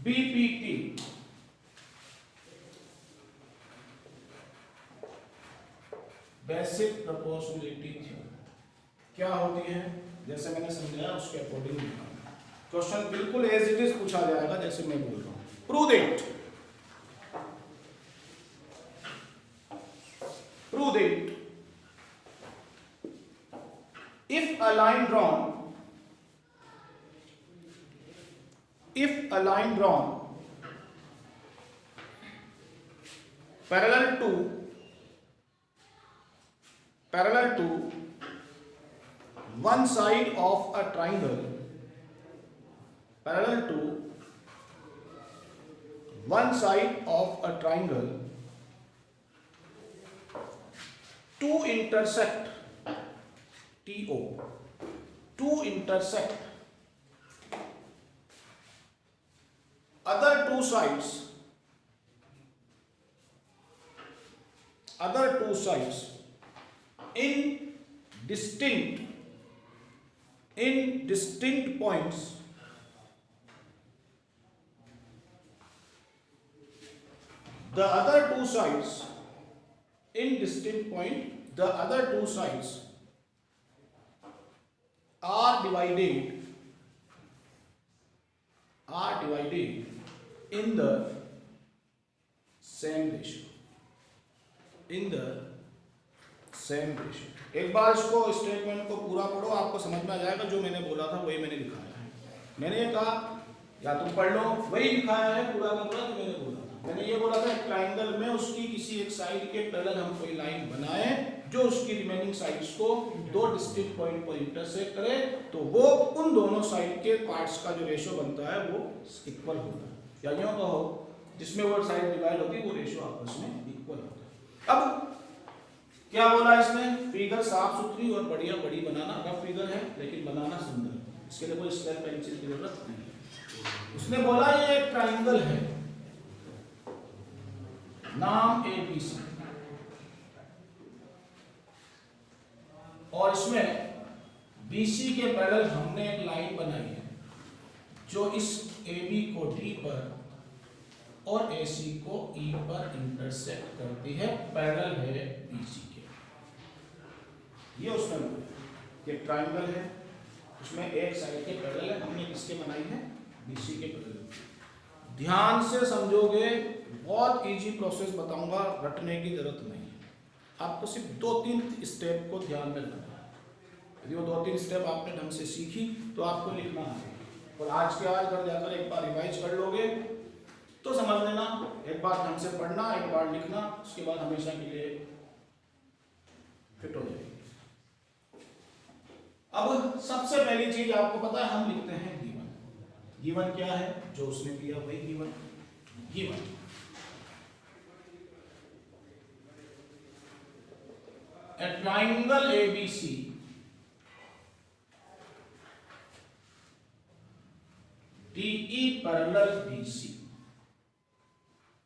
BPT basic proportionality theorem क्या होती है, जैसे मैंने समझाया उसके अकॉर्डिंग लिखा। क्वेश्चन बिल्कुल एज इट इज पूछा जाएगा जैसे मैं बोल रहा हूं। Prove it if a line drawn parallel to one side of a triangle, to intersect other two sides in distinct points, the other two sides are divided in the same ratio. एक बार इसको statement को पूरा पढ़ो, आपको समझ में आ जाएगा। जो मैंने बोला था वही मैंने लिखाया है। मैंने ये कहा या तुम पढ़ लो, वही लिखाया है पूरा का पूरा जो मैंने बोला था। मैंने ये बोला था एक ट्राइंगल में उसकी किसी एक साइड के पैरेलल हम कोई लाइन बनाए जो उसकी रिमेनिंग साइड्स को दो डिस्टिंक्ट पॉइंट पर इंटरसेक्ट करे, तो वो उन दोनों साइड के पार्ट्स का जो रेशियो बनता है वो इक्वल होता है। या यूं कहो जिसमें वो साइड डिवाइड होती है वो रेशियो आपस में इक्वल होता है। अब क्या बोला इसने, फिगर साफ सुथरी और बढ़िया बड़ी बनाना, रफ फिगर है लेकिन बनाना सुंदर, इसके लिए कोई स्केल पेंसिल की जरूरत नहीं है। उसने बोला ये एक ट्राइंगल है, नाम ABC, और इसमें BC के पैरेलल हमने एक लाइन बनाई है जो इस AB को D पर और AC को E पर इंटरसेक्ट करती है, पैरेलल है BC के। ये उसमें ये ट्राइंगल है, उसमें एक साइड के पैरेलल है, हमने किसके बनाई है, BC के पैरेलल। ध्यान से समझोगे, बहुत इजी प्रोसेस बताऊंगा, रटने की जरूरत नहीं है। आपको सिर्फ 2-3 स्टेप को ध्यान में रखना है। यदि वो 2-3 स्टेप आपने ढंग से सीखी तो आपको लिखना है, और आज के आज घर जाकर एक बार रिवाइज कर लोगे तो समझ लेना। एक बार ढंग से पढ़ना, एक बार लिखना, उसके बाद हमेशा के लिए फिट हो जाएगी। अब सबसे पहली चीज आपको पता है, हम लिखते हैं गिवन क्या है, जो उसने दिया वही given. A triangle ABC DE parallel BC,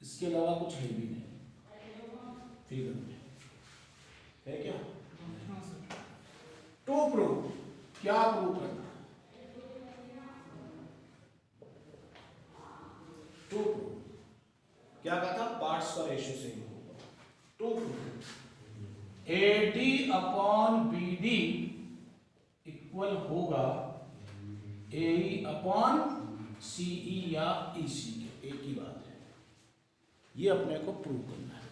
इसके अलावा कुछ है भी नहीं फिगर में, है क्या? टू प्रूव, क्या प्रूव करना? टू प्रूव क्या कहा था, पार्ट्स का रेशियो से ही होगा। To prove AD upon BD equal होगा AE अपॉन CE या EC के, एक ही बात है। ये अपने को प्रूव करना है।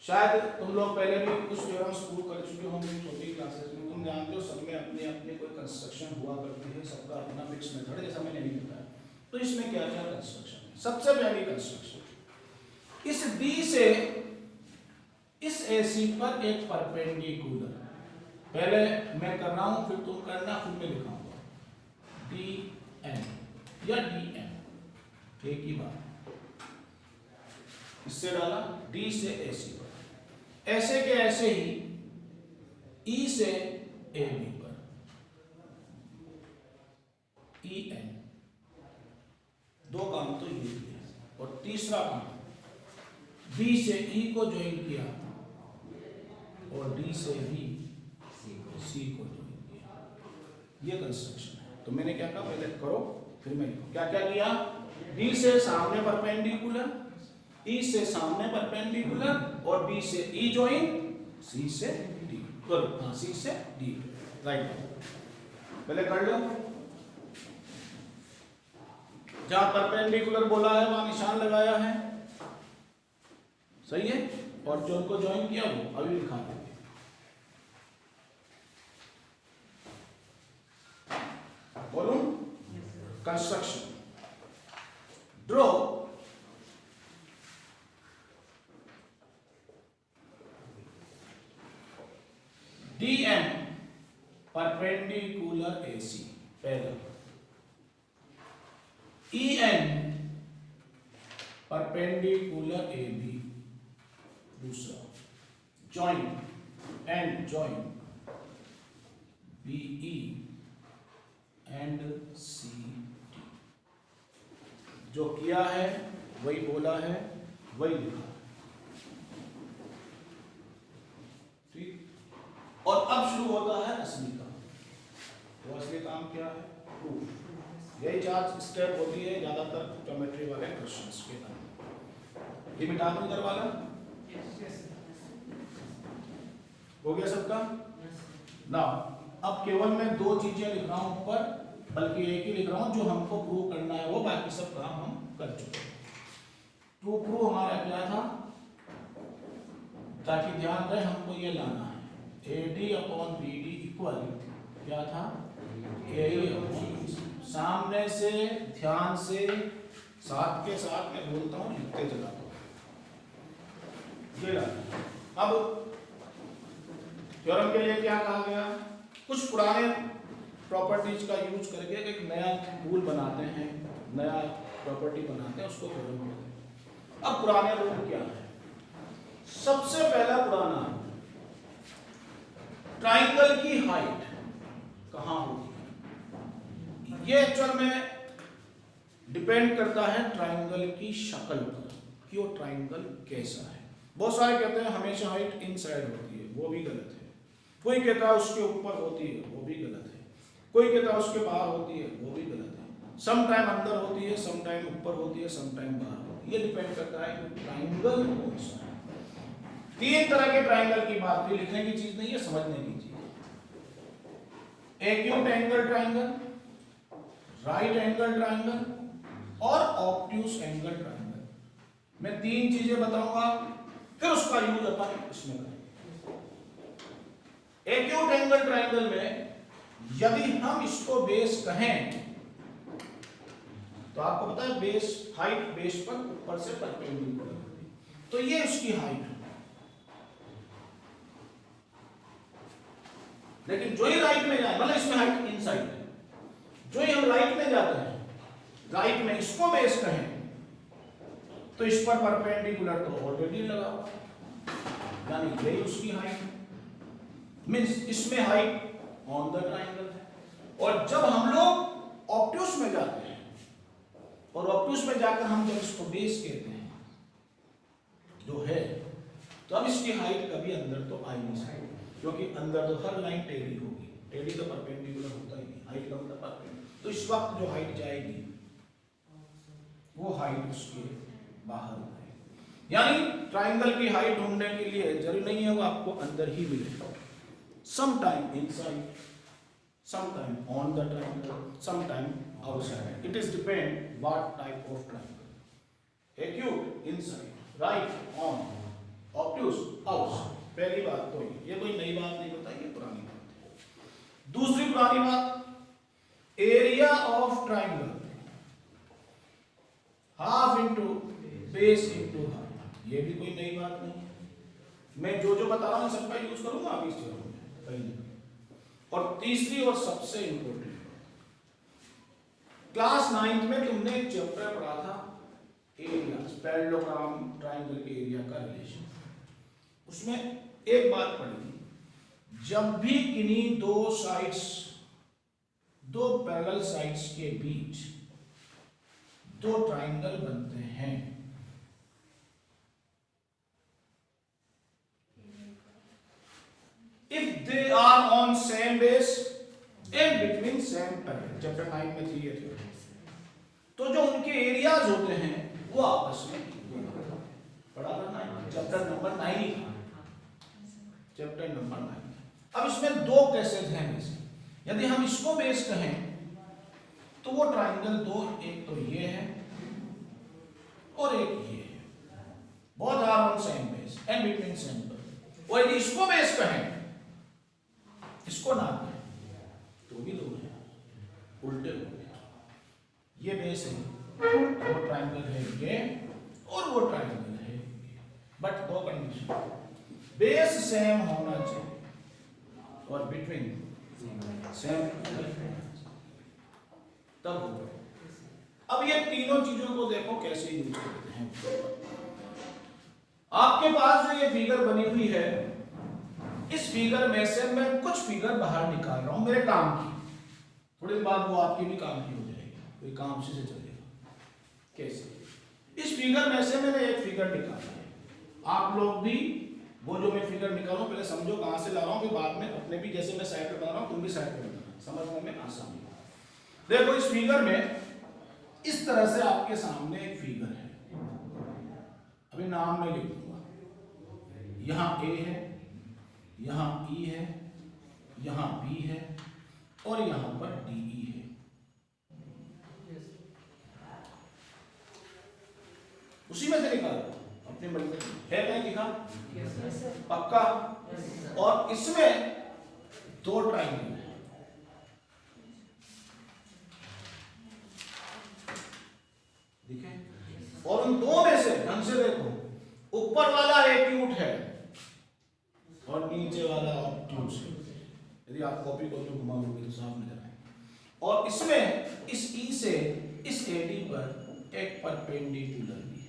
शायद तुम लोग पहले भी कुछ थ्योरम्स प्रूव कर चुके होंगे छोटी क्लासेस में। तुम जानते हो सब में अपने अपने कोई कंस्ट्रक्शन हुआ करती है, सबका अपना फिक्स मेथड, जैसा मैंने नहीं बताया। तो इसमें क्या क्या कंस्ट्रक्शन है? सबसे पहली कंस्ट्रक्शन, इस D से इस AC पर एक परपेंडिकुलर, पहले मैं कर रहा हूं फिर तुम करना, फिर मैं लिखाऊंगा DN या DM, एक ही बात। इससे डाला D से AC पर, ऐसे के ऐसे ही E से AB पर EN, दो काम तो ये किया, और तीसरा काम B से E को ज्वाइन किया और D से भी C को ज्वाइन किया। ये कंस्ट्रक्शन है। तो मैंने क्या कहा, पहले करो फिर मैं क्या क्या किया, डी से सामने परपेंडिकुलर, ई से सामने परपेंडिकुलर और बी से ई ज्वाइन, सी से डी, हाँ सी से डी, राइट। पहले कर लो, जहां परपेंडिकुलर बोला है वहां निशान लगाया है, सही है, और जो उनको ज्वाइन किया वो अभी दिखा देंगे। बोलूं, construction, draw DM perpendicular AC पहला, EN परपेंडिकुलर AB दूसरा, join and join BE and CD। जो किया है वही बोला है वही लिखा है, ठीक। और अब शुरू होता है असली काम। तो असली काम क्या है? प्रूफ। यही 4 स्टेप होती है ज्यादातर ज्योमेट्री वाले क्वेश्चंस के अंदर। ये मिटा दूं इधर वाला, हो गया सबका ना। अब केवल मैं 2 चीजें लिख रहा हूं ऊपर, बल्कि एक ही लिख रहा हूं, जो हमको प्रूव करना है वो, बाकी सब काम हम कर चुके हैं। टू प्रूव हमारा क्या था, ताकि ध्यान रहे हमको ये लाना है, AD अपॉन BD इक्वल क्या था, AE अपॉन, सामने से ध्यान से साथ के साथ मैं बोलता हूं, लिखते चला दो। ये लाना। अब थ्योरम के लिए क्या कहा गया, कुछ पुराने प्रॉपर्टीज का यूज करके एक नया रूल बनाते हैं, नया प्रॉपर्टी बनाते हैं, उसको थ्योरम कहते हैं। अब पुराने रूल क्या है? सबसे पहला पुराना, ट्राइंगल की हाइट कहां होती है? ये एक्चुअल में डिपेंड करता है ट्राइंगल की शक्ल पर कि वो ट्राइंगल कैसा है। बहुत सारे कहते हैं हमेशा हाइट इनसाइड होती है, वो भी गलत है। कोई कहता है उसके ऊपर होती है, वो भी गलत है। कोई कहता है उसके बाहर होती है, वो भी गलत है। सम टाइम अंदर होती है, सम टाइम ऊपर होती है, सम टाइम बाहर होती है। ये डिपेंड करता है कि ट्राइंगल कौन सा है। 3 तरह के ट्राइंगल की बात हुई, लिखने की चीज नहीं है, समझने की चीज। Acute angle triangle, right angle triangle और ऑब्ट्यूज एंगल ट्राइंगल। मैं 3 चीजें बताऊंगा, फिर उसका यूज अपन इसमें करेंगे। एक्यूट एंगल ट्राइंगल में यदि हम इसको बेस कहें, तो आपको पता है बेस, हाइट बेस पर ऊपर से परपेंडिकुलर होती है, तो ये उसकी हाइट है। लेकिन जो ही राइट में जाए, मतलब इसमें हाइट इनसाइड है, जो ही हम राइट में जाते हैं, राइट में इसको बेस कहें, तो इस पर परपेंडिकुलर तो ऑलरेडी लगा हुआ, यानी यही उसकी हाइट है। मींस इसमें हाइट ऑन द ट्राइंगल है। और जब हम लोग ऑब्ट्यूस में जाते हैं, और ऑब्ट्यूस में जाकर हम जब इसको बेस कहते हैं जो है, तो अब इसकी हाइट कभी अंदर तो आ ही नहीं सकती, क्योंकि अंदर तो हर लाइन टेढ़ी होगी, टेढ़ी तो परपेंडिकुलर होता ही नहीं, हाइट का मतलब परपेंडिकुलर। तो इस वक्त जो हाइट जाएगी वो हाइट उसके बाहर है। यानी ट्राइंगल की हाइट ढूंढने के लिए जरूरी नहीं है वो आपको अंदर ही मिले, sometime inside, sometime on the triangle, sometime outside. It is depend what type of triangle. Acute inside, right on, obtuse outside. पहली बात तो ये कोई नई बात नहीं बताई, ये पुरानी बात है। दूसरी पुरानी बात, area of triangle half into base into half, ये भी कोई नई बात नहीं है। मैं जो जो बता रहा हूं सबका यूज करूंगा अभी इस चीज में। और तीसरी और सबसे इंपॉर्टेंट, क्लास 9th में तुमने एक चैप्टर पढ़ा था एरिया, पैरेललोग्राम, ट्राइंगल के एरिया का रिलेशन। उसमें एक बात पढ़ी, जब भी किन्हीं 2 साइड्स, 2 पैरेलल साइड्स के बीच 2 ट्राइंगल बनते हैं, if they are on same base and between same parallel, chapter 9 में थी ये थ्योरी। तो जो उनके एरियाज होते हैं वो आपस में पढ़ा करना है। Chapter number 9, chapter number 9। अब इसमें दो केसेस हैं वैसे, यदि हम इसको बेस कहें तो वो ट्राइंगल दो, एक तो ये है और एक ये है, both are on same base and between same पर। और यदि इसको बेस कहें, इसको ना कहें तो भी दो है, उल्टे हो गए। ये बेस है, वो ट्राइंगल है ये और वो ट्राइंगल है ये, बट दो कंडीशन, बेस सेम होना चाहिए और बिटवीन सेम तब होगा। अब ये तीनों चीजों को देखो कैसे यूज करते हैं। आपके पास जो ये फिगर बनी हुई है, इस फिगर में से मैं कुछ फिगर बाहर निकाल रहा हूं मेरे काम की, थोड़ी देर बाद वो आपकी भी काम की हो जाएगी, कोई काम उसी से चलेगा। कैसे? इस फिगर में से मैंने एक फिगर निकाला है, आप लोग भी वो जो मैं फिगर निकालूं पहले समझो कहां से ला रहा हूं, कि बाद में अपने भी जैसे मैं साइड पे बना रहा हूं तुम भी साइड पे बनाना, समझने में आसानी हो। देखो इस फिगर में इस तरह से आपके सामने एक फिगर है, अभी नाम में लिख दूंगा, यहां ए है, यहां ई है, यहां बी है और यहां पर डी ई है। उसी में से निकालो अपने मर्जी है, कहीं लिखा पक्का। और इसमें दो ट्राइंगल है, ठीक है, और उन दो में से ढंग से देखो, ऊपर वाला एक्यूट है और नीचे वाला ऑब्ट्यूज है। यदि आप कॉपी को घुमाओगे तो साफ नजर आए। और इसमें इस ई से इस एडी पर एक परपेंडिकुलर भी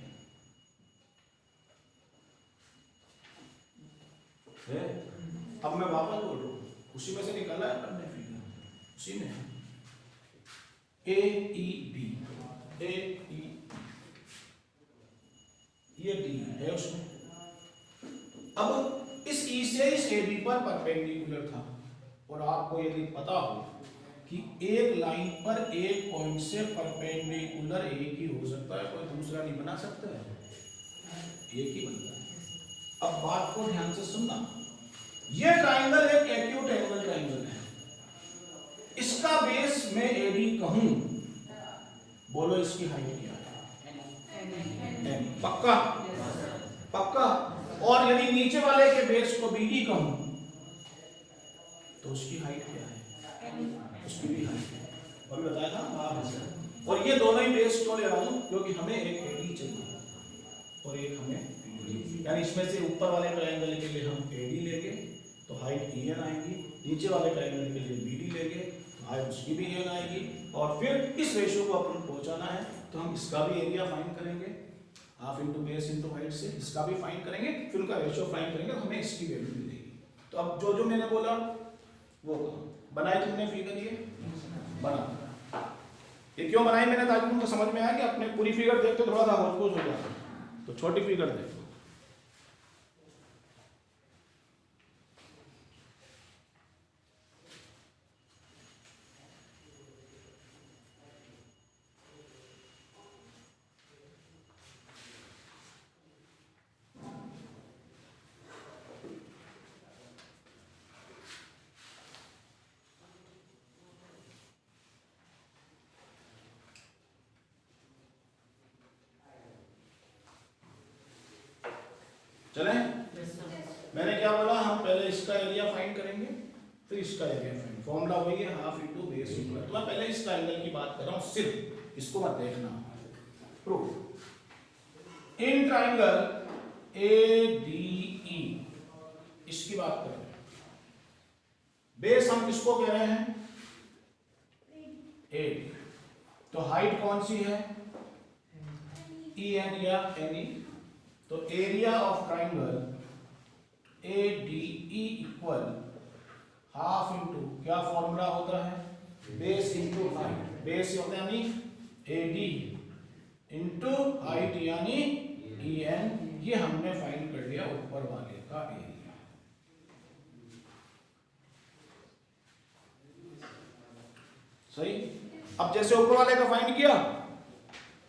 है। अब मैं वापस बोल रहा हूं, उसी में से निकाला है हमने फिगर, उसी में ए ई बी, ए ई ये डी है उसमें। अब इस ई से इस ए बी पर परपेंडिकुलर था, और आपको यदि पता हो कि एक लाइन पर एक पॉइंट से परपेंडिकुलर एक ही हो सकता है, कोई दूसरा नहीं बना सकता है, एक ही बनता है। अब बात को ध्यान से सुनना, ये ट्राइंगल एक एक्यूट एंगल ट्राइंगल है, इसका बेस में एडी कहूं, बोलो इसकी हाइट क्या है? पक्का पक्का। और यदि नीचे वाले के बेस को बीडी कहूं तो उसकी हाइट क्या है? उसकी भी हाइट है, अभी बताया था आप। और ये दोनों ही बेस क्यों ले रहा हूं? क्योंकि हमें एक एडी चाहिए और एक हमें बीडी, यानी इसमें से ऊपर वाले ट्रायंगल के लिए हम एडी लेंगे तो हाइट EN आएगी, नीचे वाले ट्रायंगल के लिए BD लेंगे तो हाइट उसकी भी EN आएगी। और फिर इस रेशियो को अपन पहुंचाना है तो हम इसका भी एरिया फाइंड करेंगे, half into base into height से, इसका भी फाइंड करेंगे, फिर उनका रेशियो फाइंड करेंगे तो हमें इसकी वैल्यू मिलेगी। तो अब जो जो मैंने बोला वो बनाई तुमने फिगर, ये बना, ये क्यों बनाई मैंने? ताकि तुमको समझ में आए कि अपने पूरी फिगर देखते थोड़ा सा होश हो जाए, तो छोटी फिगर देखो। चले? मैंने क्या बोला, हम पहले इसका एरिया फाइंड करेंगे फिर इसका एरिया फाइंड, फॉर्मूला वही है हाफ इंटू बेस इंटू। तो मैं पहले इस ट्रायंगल की बात कर रहा हूं, सिर्फ इसको मत देखना। प्रूफ इन ट्रायंगल ADE, इसकी बात कर रहे हैं, बेस हम किसको कह रहे हैं? A। तो हाइट कौन सी है? EN या NE। तो area of triangle ADE equal half into, क्या फॉर्मूला होता है? बेस इंटू हाइट, बेस होता है यानी AD इंटू हाइट यानी EN। ये हमने फाइंड कर लिया ऊपर वाले का एरिया। सही। अब जैसे ऊपर वाले का फाइंड किया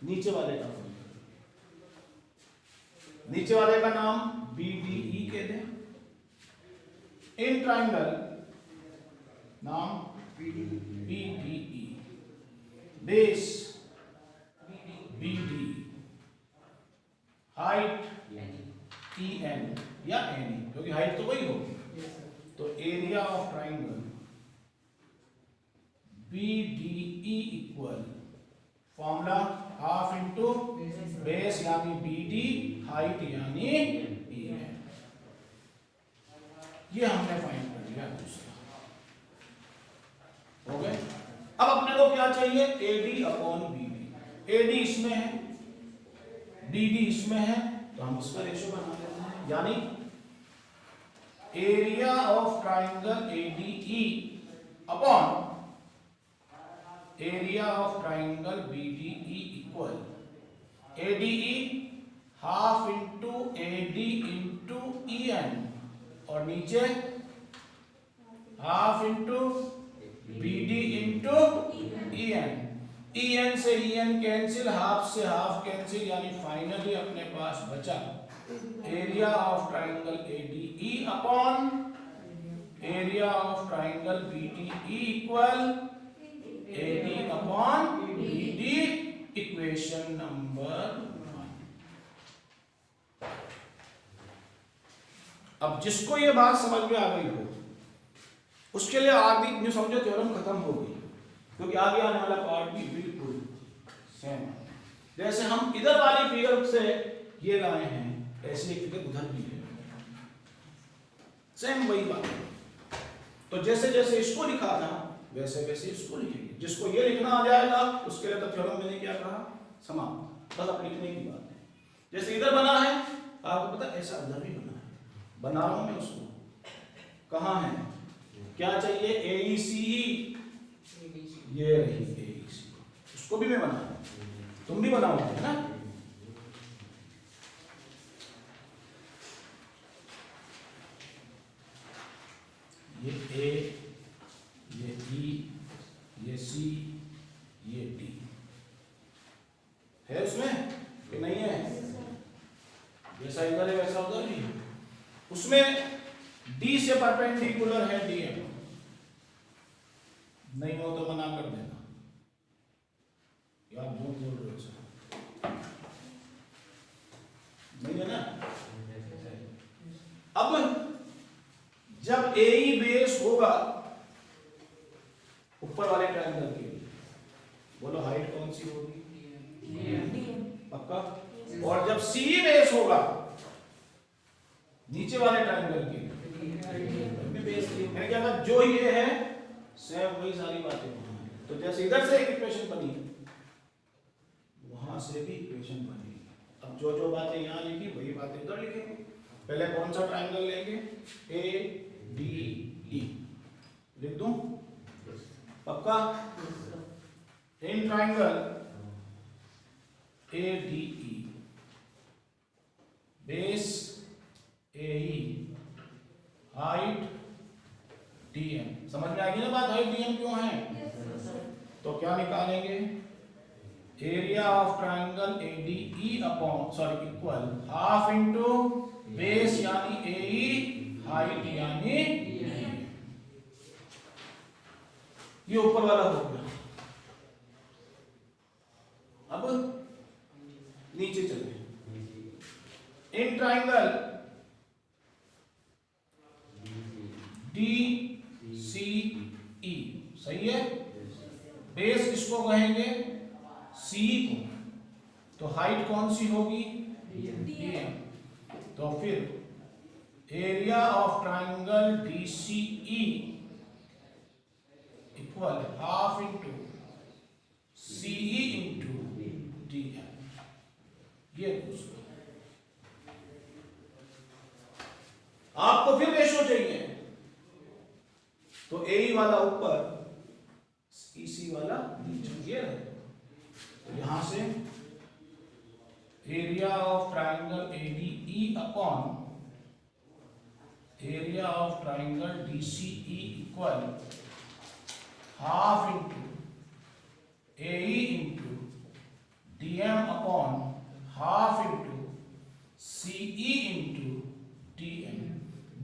नीचे वाले का फाइंड करें। नीचे वाले का नाम BDE के दें। इन ट्राइंगल नाम BDE, base BD, height EN या NE, क्योंकि हाइट तो वही होगी। तो area of triangle BDE equal formula half into base यानी BD, हाइट यानी EN। ये हमने फाइंड कर लिया दूसरा। हो गए। अब अपने को क्या चाहिए? AD upon BD। AD इसमें है, BD इसमें है, तो हम इसका रेशियो बना लेते हैं। यानी area of triangle ADE upon area of triangle BDE equal ADE half into AD into EN और नीचे half into BD into EN। EN से EN कैंसिल, हाफ से हाफ कैंसिल, यानी फाइनली अपने पास बचा area of triangle ADE upon area of triangle BDE equal AD upon BD, equation number 1। अब जिसको ये बात समझ में आ गई हो उसके लिए आगे जो समझो थ्योरम खत्म हो गई, क्योंकि आगे आने वाला पार्ट भी बिल्कुल सेम। जैसे हम इधर वाली फिगर से ये लाए हैं, ऐसे एक फिगर उधर भी है, सेम वही बात है। तो जैसे जैसे इसको लिखा था वैसे वैसे इसको लिखेंगे। जिसको ये लिखना आ जाएगा उसके लिए तो थ्योरम मैंने क्या कहा, समाप्त। बस अब लिखने की बात है। जैसे इधर बना है, आपको पता ऐसा उधर भी बना है, बना रहा हूं मैं उसको। कहां है, क्या चाहिए? AECE, ये रही AECE, उसको भी मैं बना, तुम भी बनाओगे है ना। ये A, ये E, ये C, ये D है उसमें कि नहीं है? जैसा इधर है वैसा उधर भी है। उसमें D से परपेंडिकुलर है DM, नहीं हो तो मना कर देना, यार झूठ बोल रहे हो सर, नहीं है ना। अब जब AE बेस होगा ऊपर वाले ट्रायंगल के, बोलो हाइट कौन सी होगी? पक्का। और जब CE बेस होगा नीचे वाले ट्रायंगल के, मैंने क्या कहा, जो ये है सेम वही सारी बातें वहां है। तो जैसे इधर से एक इक्वेशन बनी वहां से भी इक्वेशन बनेगी। अब जो जो बातें यहां लिखी वही बातें इधर लिखेंगे। पहले कौन सा ट्रायंगल लेंगे? ADE लिख दूं? पक्का। In triangle ADE base AE, height DM। समझ में आ गई ना बात, हाइट DM क्यों है? तो क्या निकालेंगे? Area of triangle ADE upon equal half into base यानी AE, हाइट यानी DM। ये ऊपर वाला हो गया। अब नीचे चलिए। इन ट्रायंगल DCE, सही है। बेस किसको कहेंगे? CE को। तो हाइट कौन सी होगी? DM। तो फिर area of triangle DCE equal half into CE into DM। ये आपको फिर रेशो चाहिए, तो AE वाला ऊपर, EC वाला नीचे, ये रहे। तो यहां से area of triangle ADE upon area of triangle DCE equal half into AE into DM dm upon half into CE into dm।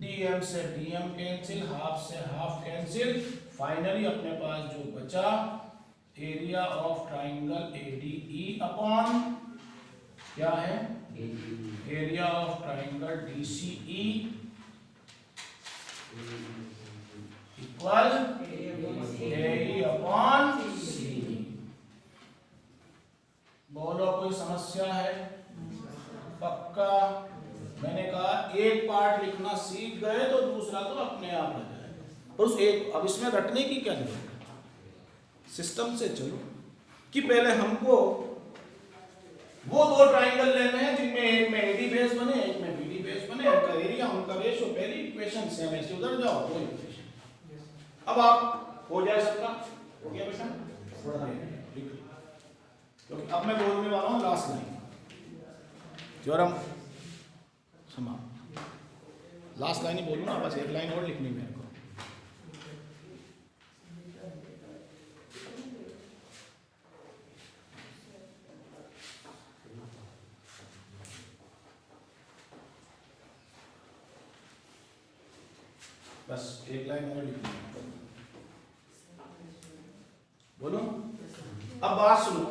dm से dm कैंसिल, हाफ से हाफ कैंसिल, फाइनली अपने पास जो बचा area of triangle ADE upon क्या है, area of triangle DCE equal AE upon CE। बोलो कोई समस्या है? पक्का? मैंने कहा एक पार्ट लिखना सीख गए तो दूसरा तो अपने आप आ जाएगा। पर उस एक, अब इसमें रटने की क्या जरूरत है, सिस्टम से चलो कि पहले हमको वो दो ट्राइंगल लेने हैं जिनमें एक में AD बेस बने, एक में BD बेस बने, उनका एरिया, उनका रेशियो, पहली इक्वेशन सेम है, इसे उधर जाओ वो इक्वेशन। अब आप हो जाए सबका, हो गया बेटा? थोड़ा लिख लो, क्योंकि अब मैं बोलने वाला हूँ लास्ट लाइन, थ्योरम समाप्त। लास्ट लाइन ही बोलूँ ना, बस एक लाइन और लिखनी मेरे को। बस एक लाइन और लिखनी है, बोलो। अब बात सुनो,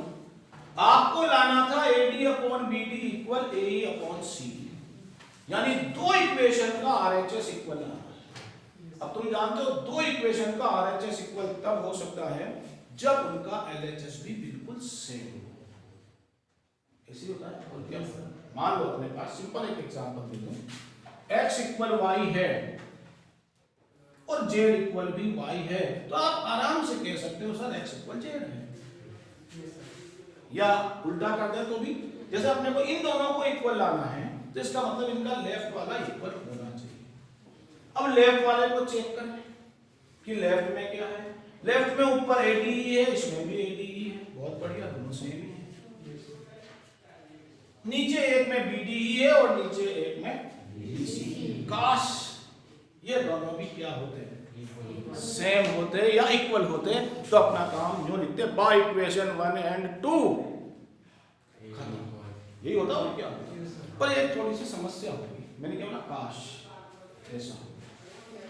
आपको लाना था AD upon BD equal AE upon CE, यानी दो इक्वेशन का RHS इक्वल लाना है। अब तुम जानते हो दो इक्वेशन का RHS इक्वल तब हो सकता है जब उनका LHS भी बिल्कुल सेम हो। ऐसे होता है। और क्या, मान लो अपने पास सिंपल एक एग्जांपल दे दूं, x इक्वल y है और z इक्वल भी y है, तो आप आराम से कह सकते हो सर x इक्वल z है, या उल्टा कर दे तो भी, जैसे अपने को इन दोनों को इक्वल लाना है तो इसका मतलब इनका लेफ्ट वाला इक्वल होना चाहिए। अब लेफ्ट वाले को चेक करें कि लेफ्ट में क्या है। लेफ्ट में ऊपर ADE है, इसमें भी ADE है, बहुत बढ़िया, दोनों सेम ही है। नीचे एक में BDE है और नीचे एक में BCE। काश ये दोनों भी क्या होते हैं, सेम होते या इक्वल होते, तो अपना काम जो लिखते बाय इक्वेशन 1 एंड 2 खत्म, यही होता और क्या। पर ये थोड़ी सी समस्या होगी, मैंने क्या बोला, काश ऐसा।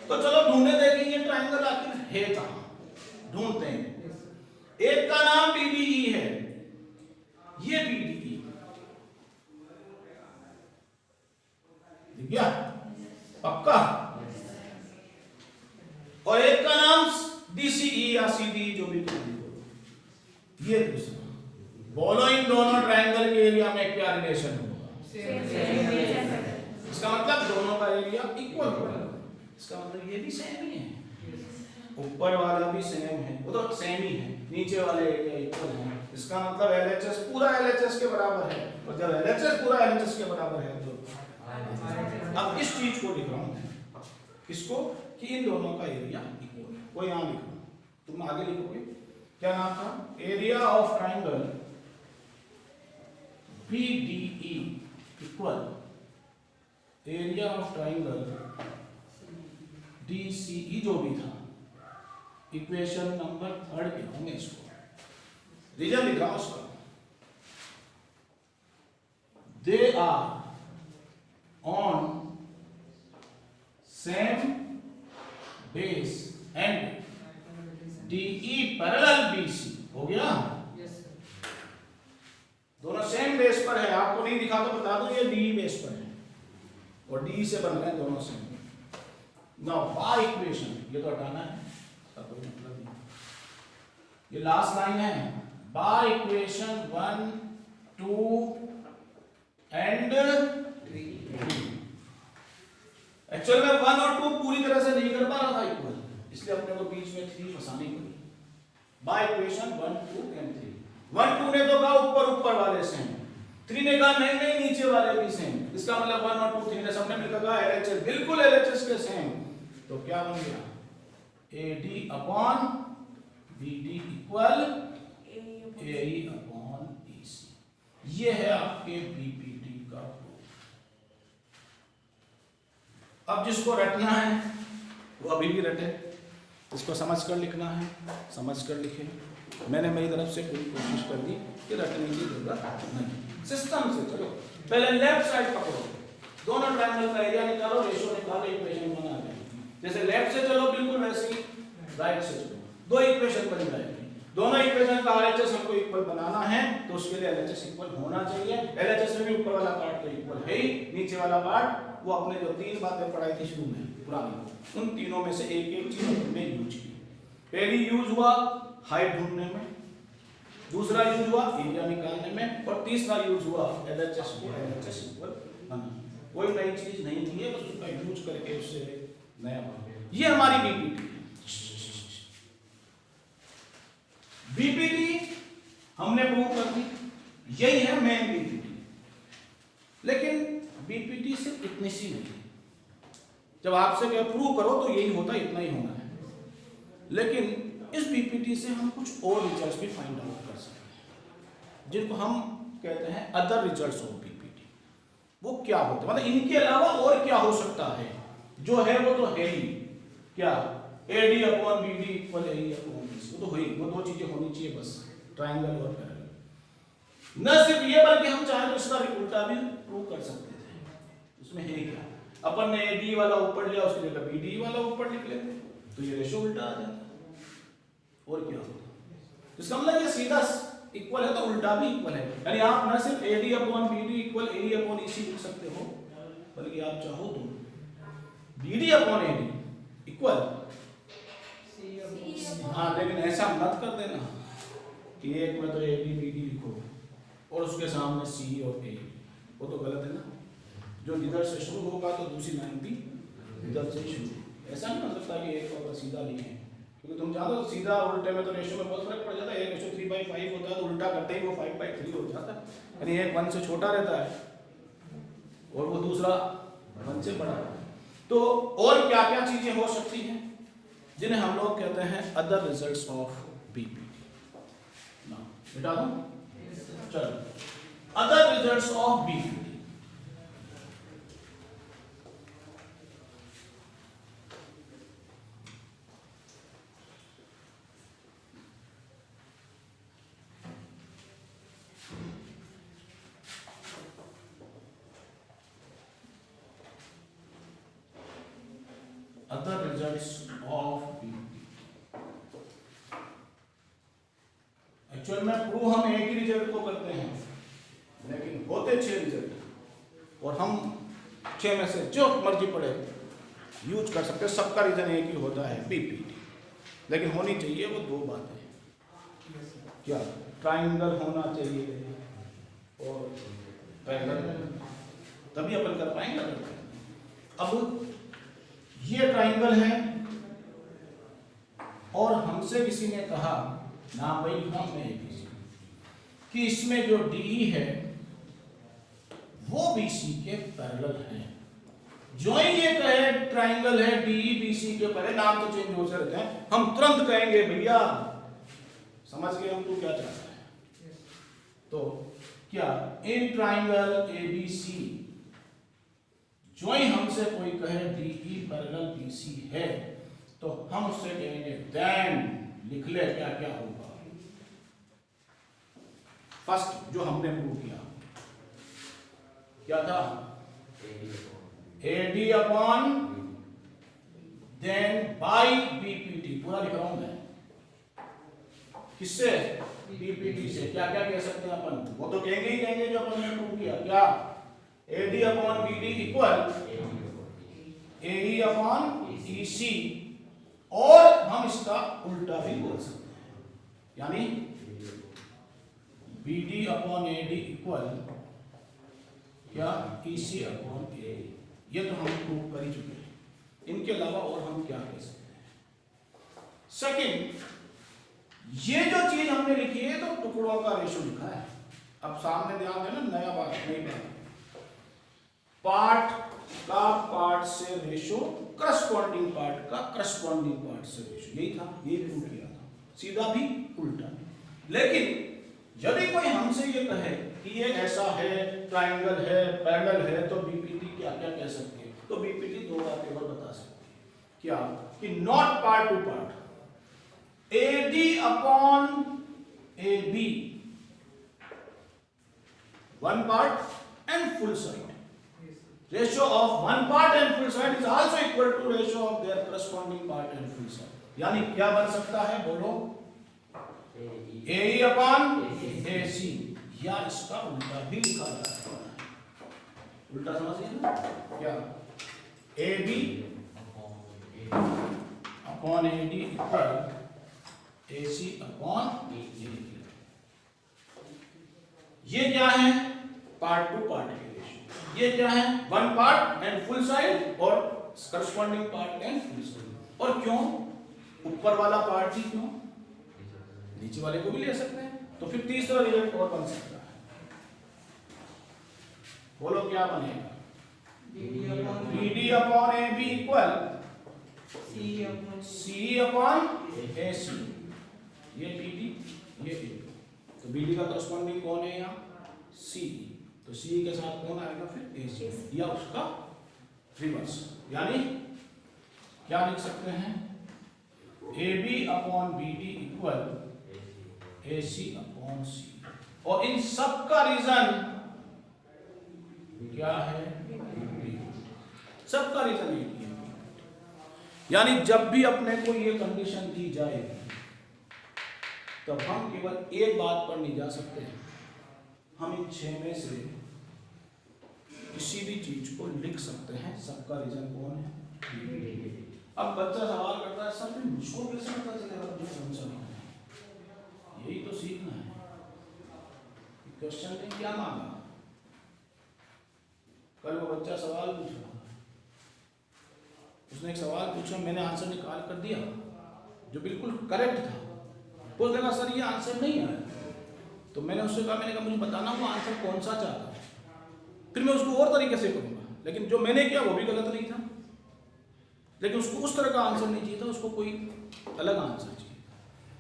तो चलो ढूंढे देखेंगे ट्राइंगल आखिर है कहां, ढूंढते हैं। एक का नाम BDE है, ये BDE दिख गया पक्का, और एक का नाम DCE या CD जो भी बोलो, ये दूसरा। बोलो इन दोनों ट्राइंगल के एरिया में क्या रिलेशन होगा, इसका मतलब दोनों का एरिया इक्वल होगा, इसका मतलब ये भी सेम ही है, ऊपर वाला भी सेम है, वो तो सेम ही है, नीचे वाले एरिया इक्वल है, इसका मतलब LHS पूरा LHS के बराबर है, और जब LHS पूरा LHS के बराबर है तो अब इस चीज को लिख रहा हूं, किसको, कि इन दोनों का एरिया इक्वल है। वो यहां लिख रहा हूं, तुम आगे लिखोगे क्या नाम था, area of triangle BDE equal area of triangle DCE जो भी था, इक्वेशन नंबर 3 के होंगे, इसको रीजन लिख रहा हूं उसका, they are on same base and DE parallel BC, हो गया। दोनों सेम बेस पर है, आपको नहीं दिखा तो बता दो, ये DE बेस पर है और DE से बन रहे हैं दोनों सेम। नाउ बाय इक्वेशन, ये तो हटाना है, इसका कोई मतलब नहीं, ये लास्ट लाइन है, बाय इक्वेशन 1 2 एंड 3। एक्चुअल में 1 और 2 पूरी तरह से नहीं कर पा रहा था इक्वल, इसलिए अपने को बीच में 3 फंसानी पड़ी। बाय इक्वेशन 1 2 एंड 3, 1 2 ने तो कहा ऊपर ऊपर वाले सेम, 3 ने कहा नहीं नहीं नीचे वाले भी सेम, इसका मतलब 1 और 2 3 ने सबने मिलकर कहा LHS बिल्कुल LHS के सेम, तो क्या बन गया, AD upon BD equal AE upon EC। ये है आपके BPT का प्रूफ। अब जिसको रटना है वो अभी भी रटे, इसको समझ कर लिखना है, समझ कर लिखे। मैंने मेरी तरफ से पूरी कोशिश कर दी कि रटने की जरूरत नहीं। सिस्टम से चलो, पहले लेफ्ट साइड पकड़ो, दोनों ट्रायंगल का एरिया निकालो, रेशियो निकालो, इक्वेशन बना दे। जैसे लेफ्ट से चलो बिल्कुल वैसे ही राइट से चलो, दो इक्वेशन बन जाएगी। दोनों इक्वेशन का RHS हमको इक्वल बनाना है तो उसके लिए LHS इक्वल होना चाहिए। LHS में भी ऊपर वाला पार्ट तो इक्वल है ही, नीचे वाला पार्ट वो अपने जो तीन बातें पढ़ाई थी शुरू में पुरानी, उन तीनों में से एक एक चीज हमने यूज की। पहली यूज हुआ हाइट ढूंढने में, दूसरा यूज हुआ एरिया निकालने में, और तीसरा यूज हुआ LHS को LHS इक्वल बनाना। कोई नई चीज नहीं दी है, बस उसका यूज करके उससे नया बना। ये हमारी बीपीटी। बीपीटी हमने प्रूव कर दी, यही है मेन बीपीटी। लेकिन बीपीटी सिर्फ इतनी सी नहीं, जब आपसे क्या प्रूव करो तो यही होता, इतना ही होना है। लेकिन इस बीपीटी से हम कुछ और रिजल्ट्स भी फाइंड आउट कर सकते हैं, जिनको हम कहते हैं अदर रिजल्ट्स ऑफ बीपीटी। वो क्या होते हैं, मतलब इनके अलावा और क्या हो सकता है, जो है वो तो है ही क्या, AD upon BD equal AE upon BC, वो तो हुई, वो दो चीजें होनी चाहिए बस, ट्रायंगल और पैरेलल। न सिर्फ ये बल्कि हम चाहे तो इसका उल्टा भी प्रूव कर सकते थे। उसमें है क्या, अपन ने AD वाला ऊपर लिया, उसकी जगह BD वाला ऊपर लिख लेते तो ये रेशियो उल्टा आ जाता। और क्या होता, इसका मतलब ये सीधा इक्वल है तो उल्टा भी इक्वल है। यानी आप न सिर्फ AD upon BD equal AE upon EC लिख सकते हो, बल्कि आप चाहो तो BD अपॉन AD इक्वल, हाँ लेकिन ऐसा मत कर देना कि एक में तो AD BD लिखो और उसके सामने C और A, वो तो गलत है ना। जो जिधर से शुरू होगा तो दूसरी लाइन भी इधर से शुरू। ऐसा नहीं हो सकता कि एक और सीधा लिखे, क्योंकि तुम जानते हो सीधा उल्टे में तो रेशियो में बहुत फर्क पड़ जाता है। एक रेशियो 3/5 होता है तो उल्टा करते ही वो 5/3 हो जाता है, यानी एक 1 से छोटा रहता है और वो दूसरा 1 से बड़ा। तो और क्या क्या चीजें हो सकती हैं जिन्हें हम लोग कहते हैं अदर रिजल्ट्स ऑफ बीपीटी। ना बेटा दूं, चलो other results of BPT. Other results of BPT। Actual में प्रूव हम एक ही रिजल्ट को करते हैं, लेकिन होते 6 रिजल्ट, और हम 6 में से जो मर्जी पड़े यूज कर सकते हैं। सबका रीजन एक ही होता है बीपीटी, लेकिन होनी चाहिए वो दो बातें। क्या, ट्राइंगल होना चाहिए और पैरेलल, तभी अपन कर पाएंगे। अब ये ट्राइंगल है और हमसे किसी ने कहा ना भाई हम नहीं कि इसमें जो DE है वो BC के पैरेलल है। जो ही ये कहे ट्राइंगल है DE BC के पैरेलल, नाम तो चेंज हो सकते हैं, हम तुरंत कहेंगे भैया समझ गए हम तू क्या चाहता है। तो क्या, इन ट्राइंगल ABC जो ही हमसे कोई कहे DE पैरेलल BC है तो हम उससे कहेंगे देन लिख ले क्या क्या होगा। फर्स्ट जो हमने प्रूव किया क्या था, AD upon then by BPT, पूरा लिख रहा हूं मैं, किससे, BPT से। क्या क्या कह सकते हैं अपन, वो तो कहेंगे ही कहेंगे जो अपन ने प्रूव किया, क्या AD upon BD equal AE upon EC, और हम इसका उल्टा भी बोल सकते हैं, यानी BD अपॉन AD इक्वल क्या, EC अपॉन AE। ये तो हम प्रूव कर ही चुके हैं, इनके अलावा और हम क्या कह सकते हैं। सेकंड, ये जो चीज हमने लिखी है तो टुकड़ों का रेशो लिखा है। अब सामने ध्यान देना, नया बात नई बात, पार्ट का पार्ट से रेशो, करस्पॉन्डिंग पार्ट का करस्पॉन्डिंग पार्ट से रेशो, यही था, यही प्रूव किया था, सीधा भी उल्टा। लेकिन यदि कोई हमसे ये कहे कि ये ऐसा है, ट्रायंगल है, पैरेलल है, तो बीपीटी क्या क्या कह सकते हैं, तो बीपीटी दो बातें और बता सकते हैं। क्या, कि not part to part, AD upon AB, one part and full side. Ratio of one part and full side is also equal to ratio of their corresponding part and full side. यानी क्या बन सकता है बोलो? AE upon AC, या इसका उल्टा भी लिखा जा सकता है। उल्टा समझिए ना क्या? AB upon AD equal AC upon AD। ये क्या है? पार्ट टू पार्ट के रेशियो। ये क्या है? One part and full side और corresponding part and full side. और क्यों ऊपर वाला पार्ट ही, क्यों नीचे वाले को भी ले सकते हैं? तो फिर तीसरा रिजल्ट और बन सकता है। बोलो क्या बनेगा? BD upon AB equal CE upon AC। ये BD, ये AB। तो BD का करस्पॉन्डिंग कौन है यहाँ? CE। तो CE के साथ कौन आएगा फिर? AC, या उसका रिवर्स। यानी क्या लिख सकते हैं? AB upon BD equal AC upon CE। और इन सब का रीजन क्या है? सबका रीजन ये है। यानी जब भी अपने को ये कंडीशन दी जाएगी तब हम केवल एक बात पर नहीं जा सकते हैं, हम इन 6 में से किसी भी चीज को लिख सकते हैं। सबका रीजन कौन है? अब बच्चा सवाल करता है सर मुझको कैसे पता चलेगा मुझे कौन सा है? यही तो सीखना है। क्वेश्चन ने क्या मांगा? कल वो बच्चा सवाल पूछा, उसने एक सवाल पूछा, मैंने आंसर निकाल कर दिया जो बिल्कुल करेक्ट था। वो लगा सर ये आंसर नहीं आया। तो मैंने उससे कहा, मैंने कहा मुझे बताना वो आंसर कौन सा चाहता है, फिर मैं उसको और तरीके से करूंगा। लेकिन जो मैंने किया वो भी गलत नहीं था, लेकिन उसको उस तरह का आंसर नहीं चाहिए था, उसको कोई अलग आंसर चाहिए।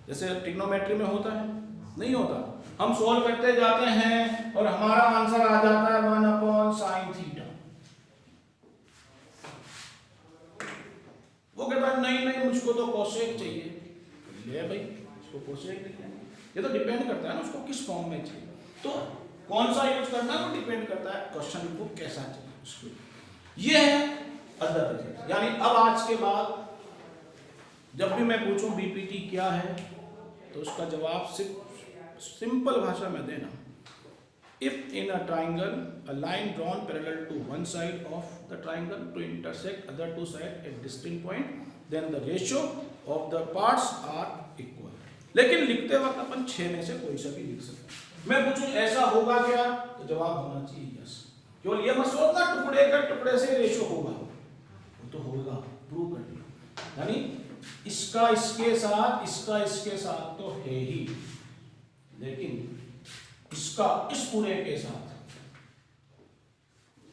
जैसे ट्रिग्नोमेट्री में होता है, नहीं होता, हम सोल्व करते जाते हैं और हमारा आंसर आ जाता है 1 अपॉन साइन थीटा। वो कहता है नहीं नहीं मुझको तो कोसेक चाहिए। ले भाई उसको कोसेक लिखना है। ये तो डिपेंड करता है ना उसको किस फॉर्म में चाहिए, तो कौन सा यूज करना है वो डिपेंड करता है क्वेश्चन को कैसा चाहिए उसको। ये है अदर रिजल्ट। यानी अब आज के बाद जब भी मैं पूछूं बीपीटी क्या है तो उसका जवाब सिर्फ सिंपल भाषा में देना। If in a triangle a line drawn parallel to one side of the triangle to intersect other two side at distinct point then the ratio of the parts are equal. लेकिन लिखते वक्त अपन 6 में से कोई सा भी लिख सकते हैं। मैं पूछूं ऐसा होगा क्या, तो जवाब होना चाहिए यस। केवल ये मत सोचना टुकड़े के टुकड़े से रेशियो होगा, वो तो होगा, प्रूव कर दिया। यानी इसका इसके साथ, इसका इसके साथ तो है ही, लेकिन इसका इस पूरे के साथ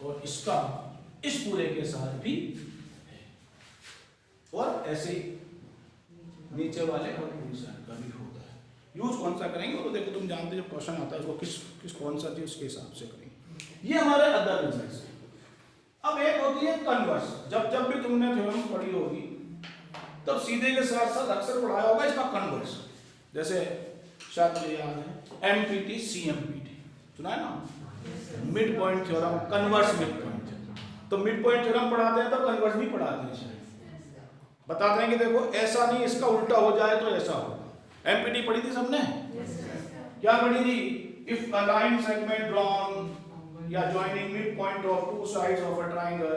और इसका इस पूरे के साथ भी है, और ऐसे नीचे वाले और ऊपर का भी होता है। यूज कौन सा करेंगे वो तो देखो, तुम जानते हो जब क्वेश्चन आता है उसको किस कौन सा चीज उसके हिसाब से करेंगे। ये हमारे अदर रिजल्ट्स हैं। अब एक होती है कन्वर्स। जब भी तुमने थ्योरम पढ़ी होगी तब सीधे के साथ साथ अक्सर पढ़ाया होगा इसका कन्वर्स। जैसे शायद मुझे याद है एमपीटी सीएमपीटी सुना है ना, mid point theorem, converse mid point theorem. तो मिड पॉइंट थ्योरम पढ़ाते हैं तो कन्वर्स भी पढ़ाते हैं, बताते हैं कि देखो ऐसा नहीं इसका उल्टा हो जाए तो ऐसा होगा। एमपीटी पढ़ी थी सबने? क्या पढ़ी थी? If a line segment drawn या joining midpoint of two sides of a triangle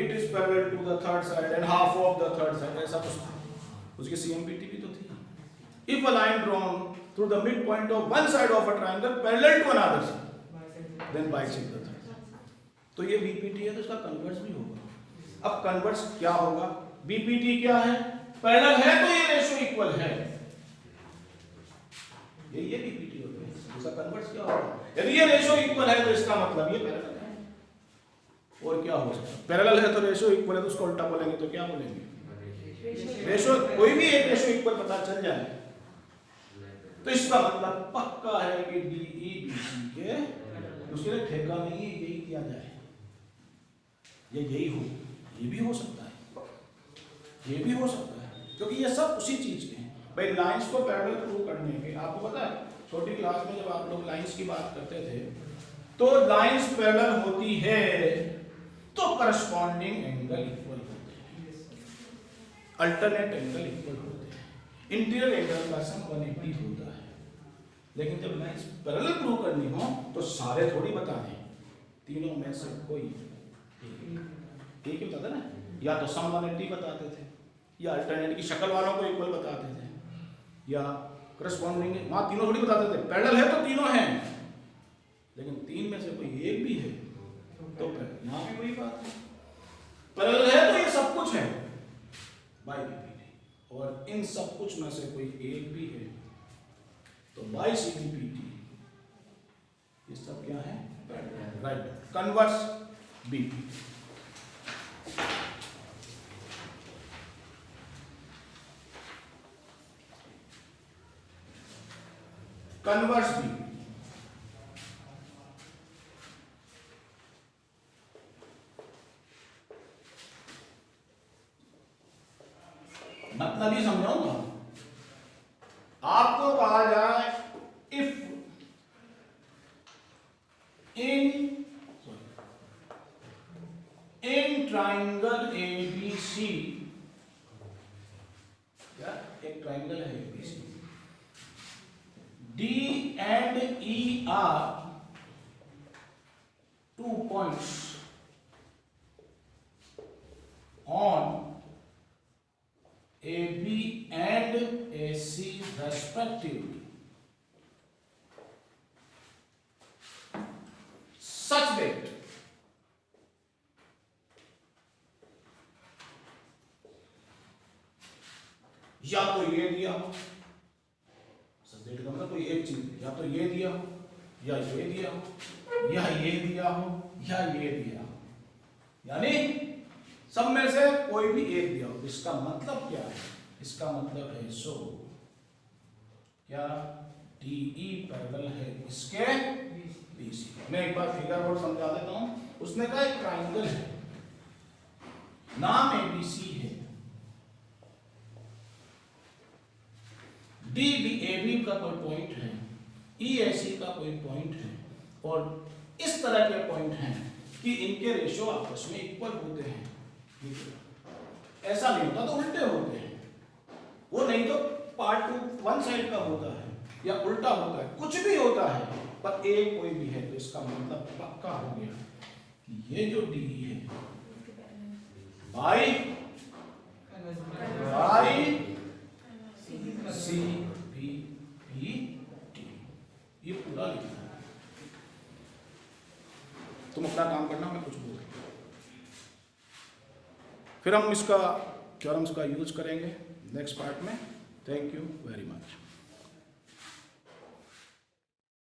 it is parallel to the third side and half of the third side, ऐसा कुछ था। उसकी सीएमपीटी भी तो थी। If a line drawn through the midpoint of one side of a triangle parallel to another side then bisect the third side। तो ये BPT है तो इसका कन्वर्स भी होगा। अब कन्वर्स क्या होगा? बीपीटी क्या है? पैरेलल है तो ये रेशियो इक्वल है, ये बीपीटी होता है। इसका कन्वर्स क्या होगा? यदि ये रेशियो इक्वल है तो इसका मतलब ये पैरेलल है। और क्या हो सकता है? पैरेलल है तो रेशियो इक्वल है तो उसको उल्टा बोलेंगे तो क्या बोलेंगे? रेशियो, कोई भी एक रेशियो इक्वल पता चल जाए तो इसका मतलब पक्का है कि डीई बीसी के उसके लिए ठेका नहीं है, यही किया जाए, ये यही हो। ये भी हो सकता है, ये भी हो सकता है, क्योंकि ये सब उसी चीज के हैं। भाई लाइंस को पैरेलल प्रूव करने के आपको पता है छोटी क्लास में जब आप लोग लाइंस की बात करते थे तो लाइंस पैरेलल होती है तो करस्पॉन्डिंग एंगल इक्वल होते हैं, अल्टरनेट एंगल इक्वल होते हैं, इंटीरियर एंगल का सम 180 होता है। लेकिन जब लाइंस पैरेलल प्रूव करनी हो तो सारे थोड़ी बता दें, तीनों में से कोई एक ही बताता ना, या तो सम 180 बताते थे, या अल्टरनेट की शक्ल वालों को इक्वल बताते थे, या करस्पॉन्डिंग, वहां तीनों थोड़ी बताते थे। पैरेलल है तो तीनों हैं, लेकिन तीन में से कोई एक भी है तो यहाँ भी वही बात है, पैरेलल है तो ये सब कुछ है बाय बीपीटी, और इन सब कुछ में से कोई एक भी है तो बाय सीपीटी ये सब क्या है, right, converse BPT. Converse BPT मतलब ही समझाऊंगा आपको। कहा जाए इफ इन ट्राइंगल एबीसी, क्या एक ट्राइंगल है ABC, D and E R 2 points on AB and AC respectively, such that या तो ये दिया हो, सच डेट का मतलब कोई एक चीज, या तो ये दिया हो, या ये दिया हो, या ये दिया हो, या ये दिया हो, यानी सब में से कोई भी एक दिया हो। इसका मतलब क्या है, इसका मतलब है सो क्या DE पैरेलल है इसके BC। मैं एक बार फिगर और समझा देता हूं। उसने कहा एक ट्राइंगल है, नाम ABC है, DAB का कोई पॉइंट है, EAC का कोई पॉइंट है, और इस तरह के पॉइंट हैं कि इनके रेशियो आपस में इक्वल होते हैं। ऐसा नहीं होता तो उल्टे होते हैं, वो नहीं तो पार्ट 2 1 साइड का होता है या उल्टा होता है, कुछ भी होता है, पर एक कोई भी है तो इसका मतलब पक्का हो गया कि ये जो डी है बाई CPT, ये पूरा लिखना है। तुम अपना काम करना, मैं कुछ बोल, फिर हम इसका थ्योरम्स का यूज करेंगे नेक्स्ट पार्ट में। Thank you very much.